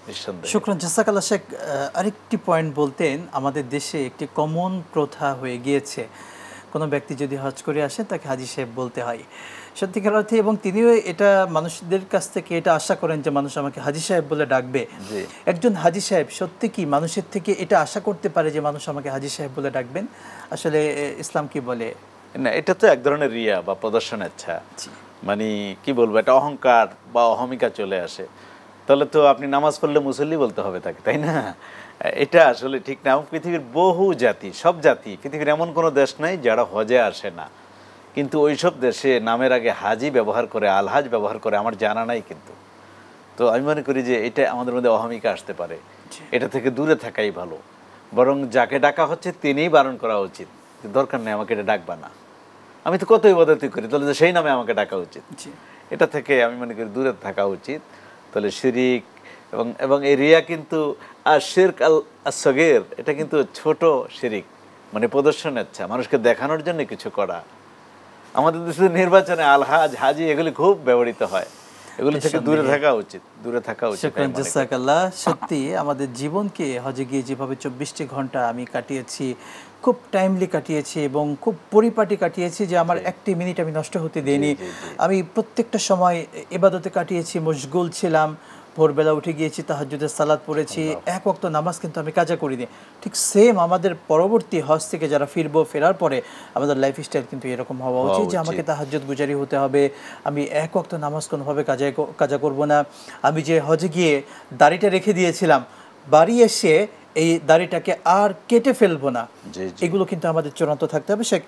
নিঃসন্দেহে। শুকরান, জাযাকাল্লাহ শেখ। আরেকটি পয়েন্ট বলতেন, আমাদের দেশে একটি কমন প্রথা হয়ে গিয়েছে, কোনো ব্যক্তি যদি হজ করে আসেন তাকে হাজী সাহেব বলতে হয় সত্যিকার অর্থে, এবং তিনিও এটা মানুষদের কাছ থেকে এটা আশা করেন যে মানুষ আমাকে হাজী সাহেব বলে ডাকবে। একজন হাজী সাহেব সত্যি কি মানুষের থেকে এটা আশা করতে পারে যে মানুষ আমাকে হাজী সাহেব বলে ডাকবেন? আসলে ইসলাম কি বলে? না, এটা তো এক ধরনের রিয়া বা প্রদর্শনের ইচ্ছা, মানে কি বলবো, এটা অহংকার বা অহমিকা চলে আসে। তাহলে তো আপনি নামাজ পড়লে মুসল্লি বলতে হবে তাকে, তাই না? এটা আসলে ঠিক না। পৃথিবীর বহু জাতি, সব জাতি, পৃথিবীর এমন কোনো দেশ নাই যারা হজে আসে না, কিন্তু ওইসব দেশে নামের আগে হাজি ব্যবহার করে, আলহাজ ব্যবহার করে, আমার জানা নাই কিন্তু। তো আমি মনে করি যে এটা আমাদের মধ্যে অহমিকা আসতে পারে, এটা থেকে দূরে থাকাই ভালো। বরং যাকে ডাকা হচ্ছে তিনিই বারণ করা উচিত, দরকার নেই আমাকে এটা ডাকবা না, আমি তো কত ইবাদত করি, তাহলে তো সেই নামে আমাকে ডাকা উচিত। এটা থেকে আমি মনে করি দূরে থাকা উচিত। তাহলে শিরিক এবং এই রিয়া কিন্তু আর শিরক আল আসগীর, এটা কিন্তু ছোট শিরিক, মানে প্রদর্শনের ইচ্ছা, মানুষকে দেখানোর জন্য কিছু করা। আমাদের দেশে নির্বাচনে আলহাজ, হাজি এগুলি খুব ব্যবহৃত হয়, এগুলি থেকে দূরে থাকা উচিত, দূরে থাকা উচিত। শুকরান, জাযাকাল্লাহ। সত্যি আমাদের জীবনকে হজে গিয়ে যেভাবে 24টি ঘন্টা আমি কাটিয়েছি, খুব টাইমলি কাটিয়েছি এবং খুব পরিপাটি কাটিয়েছি, যে আমার একটি মিনিট আমি নষ্ট হতে দিইনি। আমি প্রত্যেকটা সময় ইবাদতে কাটিয়েছি, মশগুল ছিলাম। ভোরবেলা উঠে গিয়েছি, তাহাজ্জুদের সালাত পড়েছি, এক ওয়াক্ত নামাজ কিন্তু আমি কাজা করিনি। ঠিক সেম আমাদের পরবর্তী হজ থেকে যারা ফিরবো, ফেরার পরে আমাদের লাইফস্টাইল কিন্তু এরকম হওয়া উচিত যে আমাকে তাহাজ্জুদ গুজারি হতে হবে, আমি এক ওয়াক্ত নামাজ কোনোভাবে কাজা করব না। আমি যে হজে গিয়ে দাড়িটা রেখে দিয়েছিলাম, বাড়ি এসে এই দাড়িটাকে আর কেটে ফেলবো না, এগুলো কিন্তু আমাদের চূড়ান্ত থাকতে হবে। শেখ